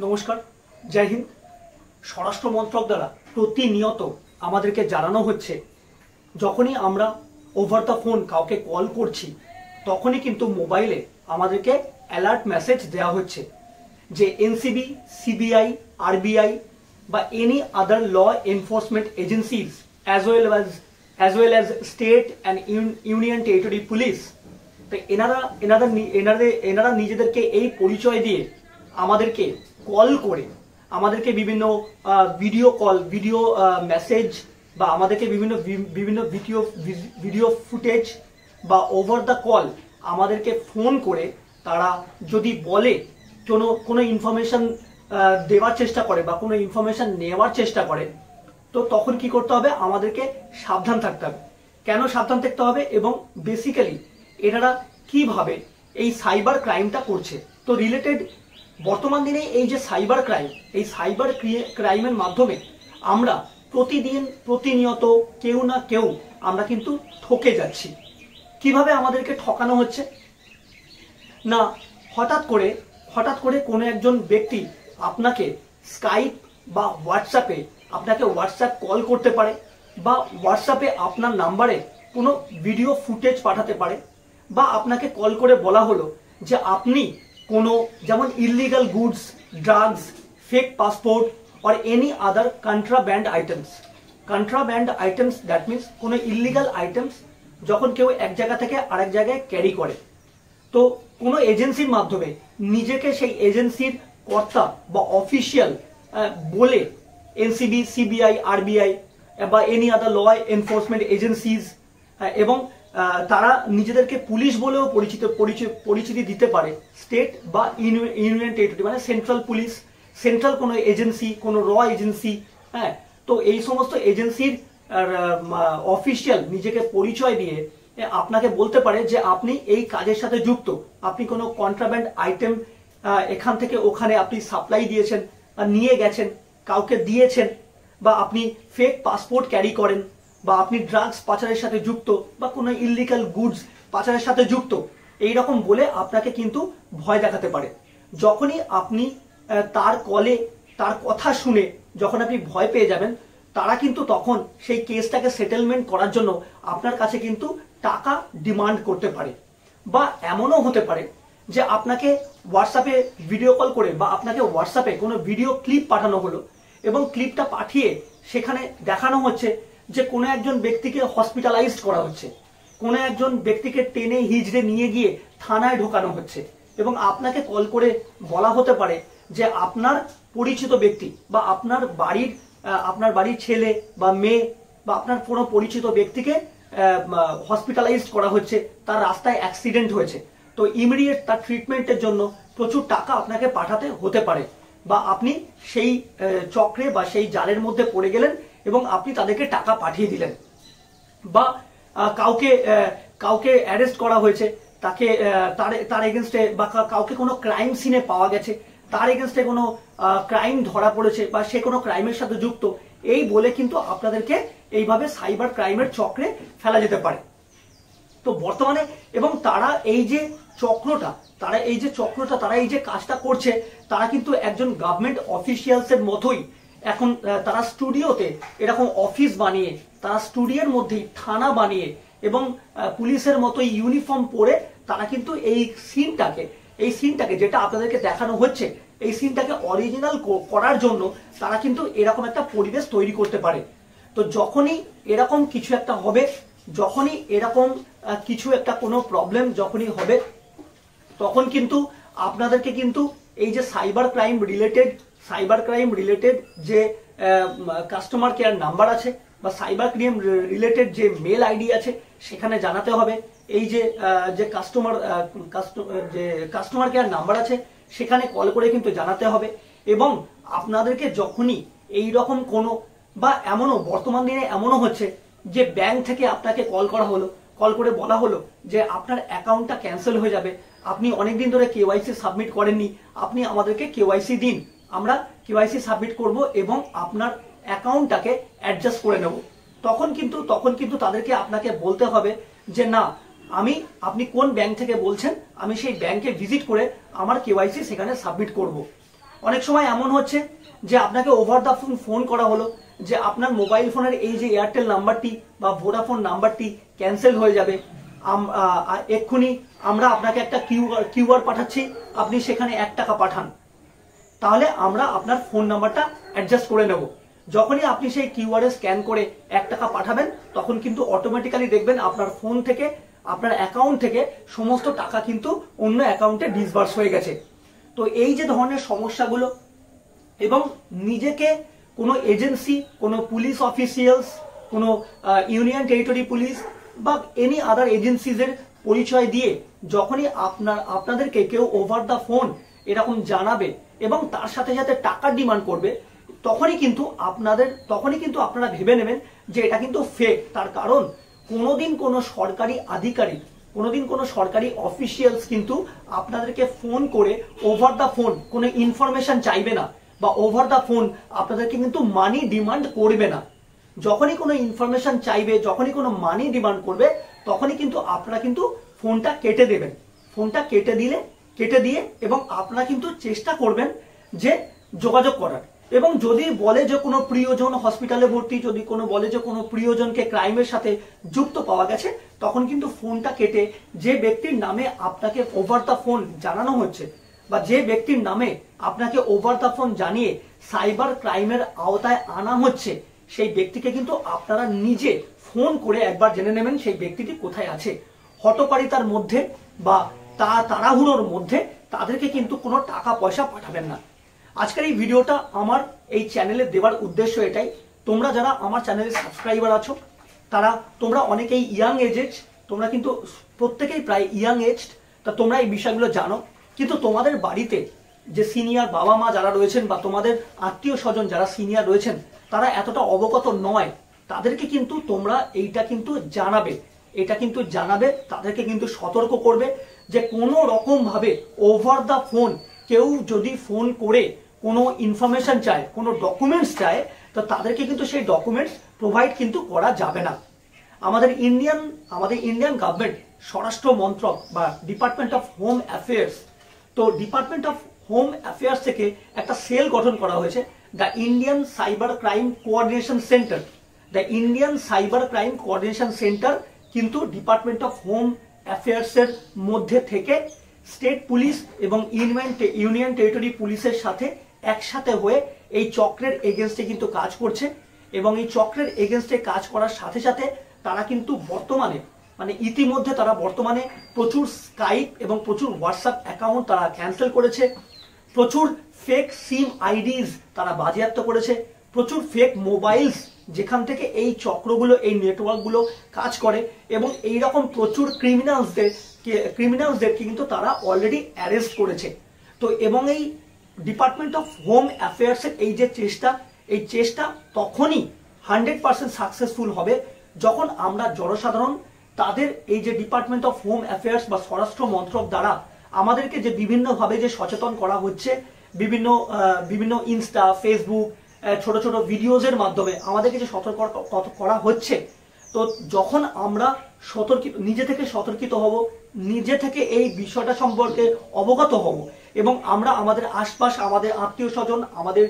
নমস্কার, জয় হিন্দ। স্বরাষ্ট্র মন্ত্রক দ্বারা প্রতিনিয়ত আমাদেরকে জানানো হচ্ছে, যখনই আমরা ওভার দ্য ফোন কাউকে কল করছি তখনই কিন্তু মোবাইলে আমাদেরকে অ্যালার্ট মেসেজ দেওয়া হচ্ছে যে এনসিবি, সিবিআই, আরবিআই বা any other law enforcement agencies as well as state and union territory police, তো এনারা নিজেদেরকে এই পরিচয় দিয়ে আমাদেরকে কল করে আমাদেরকে বিভিন্ন ভিডিও কল, ভিডিও মেসেজ বা আমাদেরকে বিভিন্ন ভিডিও ফুটেজ বা ওভার দ্য কল আমাদেরকে ফোন করে তারা যদি বলে কোনো ইনফরমেশন দেওয়ার চেষ্টা করে বা কোনো ইনফরমেশন নেওয়ার চেষ্টা করে, তো তখন কি করতে হবে? আমাদেরকে সাবধান থাকতে হবে। কেন সাবধান থাকতে হবে এবং বেসিক্যালি এনারা কিভাবে এই সাইবার ক্রাইমটা করছে। তো রিলেটেড বর্তমান দিনে এই যে সাইবার ক্রাইম, এই সাইবার ক্রাইমের মাধ্যমে আমরা প্রতিনিয়ত কেউ না কেউ আমরা কিন্তু ঠকে যাচ্ছি। কিভাবে আমাদেরকে ঠকানো হচ্ছে না, হঠাৎ করে কোনো একজন ব্যক্তি আপনাকে স্কাইপ বা হোয়াটসঅ্যাপে আপনাকে হোয়াটসঅ্যাপ কল করতে পারে বা হোয়াটসঅ্যাপে আপনার নাম্বারে কোনো ভিডিও ফুটেজ পাঠাতে পারে বা আপনাকে কল করে বলা হলো যে আপনি কোনো যেমন illegal goods, drugs, fake passport or any other contraband items, that means কোনো ইললিগাল আইটেমস যখন কেউ এক জায়গা থেকে আরেক জায়গায় ক্যারি করে, তো কোনো এজেন্সির মাধ্যমে নিজেকে সেই এজেন্সির কর্তা বা অফিসিয়াল বলে এনসিবি, সিবিআই, আরবিআই বা any other law enforcement agencies এবং তারা নিজেদেরকে পুলিশ বলেও পরিচিতি দিতে পারে, স্টেট বা ইউনিয়ন টেরিটরি মানে সেন্ট্রাল পুলিশ, সেন্ট্রাল কোনো এজেন্সি, কোনো র এজেন্সি, হ্যাঁ। তো এই সমস্ত এজেন্সির অফিসিয়াল নিজেকে পরিচয় দিয়ে আপনাকে বলতে পারে যে আপনি এই কাজের সাথে যুক্ত, আপনি কোনো কন্ট্রাব্যান্ড আইটেম এখান থেকে ওখানে আপনি সাপ্লাই দিয়েছেন, নিয়ে গেছেন, কাউকে দিয়েছেন, বা আপনি ফেক পাসপোর্ট ক্যারি করেন, বা আপনি ড্রাগস পাচারের সাথে যুক্ত বা কোনো ইললিগাল গুডস পাচারের সাথে যুক্ত, এই রকম বলে আপনাকে কিন্তু ভয় দেখাতে পারে। যখনই আপনি তার কলে তার কথা শুনে যখন আপনি ভয় পেয়ে যাবেন, তারা কিন্তু তখন সেই কেসটাকে সেটেলমেন্ট করার জন্য আপনার কাছে কিন্তু টাকা ডিমান্ড করতে পারে। বা এমনও হতে পারে যে আপনাকে হোয়াটসঅ্যাপে ভিডিও কল করে বা আপনাকে হোয়াটসঅ্যাপে কোনো ভিডিও ক্লিপ পাঠানো হলো এবং ক্লিপটা পাঠিয়ে সেখানে দেখানো হচ্ছে যে কোনো একজন ব্যক্তিকে হসপিটালাইজড করা হচ্ছে, কোনো একজন ব্যক্তিকে টেনে হিজড়ে নিয়ে গিয়ে থানায় ঢোকানো হচ্ছে এবং আপনাকে কল করে বলা হতে পারে যে আপনার পরিচিত ব্যক্তি বা আপনার বাড়ির ছেলে বা মেয়ে বা আপনার কোনো পরিচিত ব্যক্তিকে হসপিটালাইজড করা হচ্ছে, তার রাস্তায় অ্যাক্সিডেন্ট হয়েছে, তো ইমিডিয়েট তার ট্রিটমেন্টের জন্য প্রচুর টাকা আপনাকে পাঠাতে হতে পারে, বা আপনি সেই চক্রে বা সেই জালের মধ্যে পড়ে গেলেন এবং আপনি তাদেরকে টাকা পাঠিয়ে দিলেন। বা কাউকে অ্যারেস্ট করা হয়েছে, তার এগেনস্টে বা কাউকে কোনো ক্রাইম সিনে পাওয়া গেছে, তার এগেনস্টে কোনো ক্রাইম ধরা পড়েছে বা সে কোনো ক্রাইমের সাথে যুক্ত, এই বলে কিন্তু আপনাদেরকে এইভাবে সাইবার ক্রাইমের চক্রে ফেলা যেতে পারে। তো বর্তমানে এবং তারা এই যে কাজটা করছে, তারা কিন্তু একজন গভর্নমেন্ট অফিসিয়ালসের মতোই এখন তারা স্টুডিওতে এরকম অফিস বানিয়ে, তারা স্টুডিওর মধ্যেই থানা বানিয়ে এবং পুলিশের মতোই ইউনিফর্ম পরে তারা কিন্তু এই সিনটাকে যেটা আপনাদেরকে দেখানো হচ্ছে, এই সিনটাকে অরিজিনাল করার জন্য তারা কিন্তু এরকম একটা পরিবেশ তৈরি করতে পারে। তো যখনই এরকম কিছু একটা হবে, যখনই এরকম কিছু একটা কোনো প্রবলেম যখনই হবে, তখন কিন্তু আপনাদেরকে কিন্তু এই যে সাইবার ক্রাইম রিলেটেড যে কাস্টমার কেয়ার নাম্বার আছে বা সাইবার ক্রাইম রিলেটেড যে মেল আইডি আছে, সেখানে জানাতে হবে। এই যে কাস্টমার কেয়ার নাম্বার আছে সেখানে কল করে কিন্তু জানাতে হবে। এবং আপনাদেরকে যখনই এই রকম কোনো বা এমনও বর্তমান দিনে এমনও হচ্ছে যে ব্যাংক থেকে আপনাকে কল করে বলা হলো যে আপনার অ্যাকাউন্টটা ক্যান্সেল হয়ে যাবে, আপনি অনেকদিন ধরে কেওয়াইসি সাবমিট করেননি, আপনি আমাদেরকে কেওয়াইসি দিন, আমরা কেওয়াইসি সাবমিট করব এবং আপনার অ্যাকাউন্টটাকে অ্যাডজাস্ট করে নেব। তখন কিন্তু তাদেরকে আপনাকে বলতে হবে যে না, আপনি কোন ব্যাংক থেকে বলছেন, আমি সেই ব্যাংকে ভিজিট করে আমার কেওয়াইসি সেখানে সাবমিট করব। অনেক সময় এমন হচ্ছে যে আপনাকে ওভার দ্য ফোন করা হলো যে আপনার মোবাইল ফোনের এই যে এয়ারটেল নাম্বারটি বা ভোডাফোন নাম্বারটি ক্যান্সেল হয়ে যাবে, এক্ষুনি আমরা আপনাকে একটা কিউআর পাঠাচ্ছি, আপনি সেখানে 1 টাকা পাঠান, তাহলে আমরা আপনার ফোন নাম্বারটা অ্যাডজাস্ট করে নেব। যখনই আপনি সেই কিউআর স্ক্যান করে 1 টাকা পাঠাবেন, তখন কিন্তু অটোমেটিক্যালি দেখবেন আপনার ফোন থেকে, আপনার অ্যাকাউন্ট থেকে সমস্ত টাকা কিন্তু অন্য অ্যাকাউন্টে ডিসবার্স হয়ে গেছে। তো এই যে ধরনের সমস্যাগুলো, এবং নিজেকে কোনো এজেন্সি, কোনো পুলিশ অফিসিয়ালস, কোনো ইউনিয়ন টেরিটরি পুলিশ বা এনি আদার এজেন্সিজের পরিচয় দিয়ে যখনই আপনাদেরকে কেউ ওভার দ্য ফোন এরকম জানাবে এবং তার সাথে সাথে টাকার ডিমান্ড করবে, তখনই কিন্তু আপনারা ভেবে নেবেন যে এটা কিন্তু ফেক। তার কারণ কোনোদিন কোনো সরকারি আধিকারিক, কোনোদিন কোনো সরকারি অফিসিয়ালস কিন্তু আপনাদেরকে ফোন করে ওভার দ্য ফোন কোনো ইনফরমেশন চাইবে না, বা ওভার দ্য ফোন আপনাদেরকে কিন্তু মানি ডিমান্ড করবে না। যখনই কোনো ইনফরমেশন চাইবে, যখনই কোনো মানি ডিমান্ড করবে, তখনই কিন্তু আপনারা কিন্তু ফোনটা কেটে দেবেন। ফোনটা কেটে দিয়ে এবং আপনারা কিন্তু চেষ্টা করবেন যে যোগাযোগ করার। এবং যদি বলে যে কোনো প্রিয়জন হসপিটালে ভর্তি, যদি কোনো বলে যে কোনো প্রিয়জনকে ক্রাইমের সাথে যুক্ত পাওয়া গেছে, তখন কিন্তু ফোনটা কেটে যে ব্যক্তির নামে আপনাকে ওভার দ্য ফোন জানানো হচ্ছে, বা যে ব্যক্তির নামে আপনাকে ওভার দ্য ফোন জানিয়ে সাইবার ক্রাইমের আওতায় আনা হচ্ছে, সেই ব্যক্তিকে কিন্তু আপনারা নিজে ফোন করে একবার জেনে নেবেন সেই ব্যক্তিটি কোথায় আছে। হটকারিতার মধ্যে বা তাড়াহুড়োর মধ্যে তাদেরকে কিন্তু কোনো টাকা পয়সা পাঠাবেন না। আজকের এই ভিডিওটা আমার এই চ্যানেলে দেওয়ার উদ্দেশ্য এটাই, তোমরা যারা আমার চ্যানেলে সাবস্ক্রাইবার আছো, তোমরা অনেকেই ইয়াং এজেড, তোমরা কিন্তু প্রত্যেকেই প্রায় ইয়াং এজড, তা তোমরা এই বিষয়গুলো জানো, কিন্তু তোমাদের বাড়িতে যে সিনিয়র বাবা মা যারা রয়েছেন বা তোমাদের আত্মীয় স্বজন যারা সিনিয়র রয়েছেন, তারা এতটা অবগত নয়, তাদেরকে কিন্তু তোমরা এটা কিন্তু জানাবে, তাদেরকে কিন্তু সতর্ক করবে যে কোনো রকম ভাবে ওভার দ্য ফোন কেউ যদি ফোন করে কোনো ইনফরমেশন চায়, কোনো ডকুমেন্টস চায়, তো তাদেরকে কিন্তু সেই ডকুমেন্টস প্রোভাইড কিন্তু করা যাবে না। আমাদের ইন্ডিয়ান গভর্নমেন্ট স্বরাষ্ট্র মন্ত্রক বা ডিপার্টমেন্ট অফ হোম অ্যাফেয়ার্স, তো ডিপার্টমেন্ট অফ হোম অ্যাফেয়ার্স থেকে একটা সেল গঠন করা হয়েছে, the Indian cyber crime coordination centre. The Indian cyber crime coordination centre কিন্তু ডিপার্টমেন্ট অফ হোম অ্যাফেয়ার্স এর মধ্যে থেকে স্টেট পুলিশ এবং ইউনিয়ন টেরিটরি পুলিশের সাথে একসাথে হয়ে এই চক্রের এগেনস্টে কিন্তু কাজ করছে। এবং এই চক্রের এগেনস্টে কাজ করার সাথে সাথে তারা কিন্তু ইতিমধ্যে তারা বর্তমানে প্রচুর স্কাইপ এবং প্রচুর হোয়াটসঅ্যাপ অ্যাকাউন্ট তারা ক্যান্সেল করেছে, প্রচুর ফেক সিম আইডিজ তারা বাজেয়াপ্ত করেছে, প্রচুর ফেক মোবাইলস যেখান থেকে এই চক্রগুলো, এই নেটওয়ার্কগুলো কাজ করে, এবং এই রকম প্রচুর ক্রিমিনালসদেরকে কিন্তু তারা অলরেডি অ্যারেস্ট করেছে। তো এবং এই ডিপার্টমেন্ট অফ হোম অ্যাফেয়ার্সের এই যে চেষ্টা তখনই 100% সাকসেসফুল হবে যখন আমরা জনসাধারণ তাদের এই যে ডিপার্টমেন্ট অফ হোম অ্যাফেয়ার্স বা স্বরাষ্ট্র মন্ত্রক দ্বারা আমাদেরকে যে বিভিন্নভাবে যে সচেতন করা হচ্ছে, বিভিন্ন ইনস্টা, ফেসবুক, ছোট ছোট ভিডিওজের মাধ্যমে আমাদেরকে যে সতর্ক করা হচ্ছে, তো যখন আমরা নিজে থেকে সতর্কিত হব, নিজে থেকে এই বিষয়টা সম্পর্কে অবগত হব, এবং আমরা আমাদের আশপাশ, আমাদের আত্মীয় স্বজন, আমাদের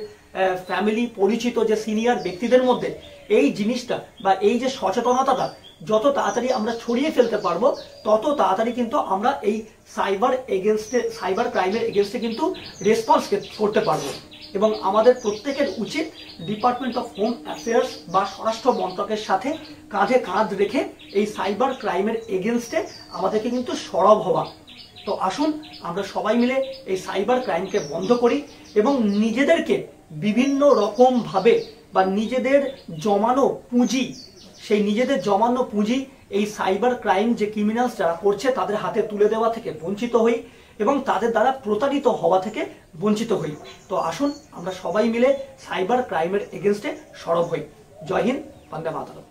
ফ্যামিলি, পরিচিত যে সিনিয়র ব্যক্তিদের মধ্যে এই জিনিসটা বা এই যে সচেতনতাটা যত তাড়াতাড়ি আমরা ছড়িয়ে ফেলতে পারবো, তত তাড়াতাড়ি কিন্তু আমরা এই সাইবার ক্রাইমের এগেনস্টে কিন্তু রেসপন্স করতে পারবো। এবং আমাদের প্রত্যেকের উচিত ডিপার্টমেন্ট অফ হোম অ্যাফেয়ার্স বা স্বরাষ্ট্র মন্ত্রকের সাথে কাঁধে কাঁধ রেখে এই সাইবার ক্রাইমের এগেনস্টে আমাদেরকে কিন্তু সরব হওয়া। তো আসুন আমরা সবাই মিলে এই সাইবার ক্রাইমকে বন্ধ করি এবং নিজেদেরকে বিভিন্ন রকম ভাবে বা নিজেদের জমানো পুঁজি এই সাইবার ক্রাইম যে ক্রিমিনালস যারা করছে তাদের হাতে তুলে দেওয়া থেকে বঞ্চিত হই এবং তাদের দ্বারা প্রতারিত হওয়া থেকে বঞ্চিত হই। তো আসুন আমরা সবাই মিলে সাইবার ক্রাইমের এগেনস্টে সরব হই। জয় হিন্দ, বন্দে মাতরম।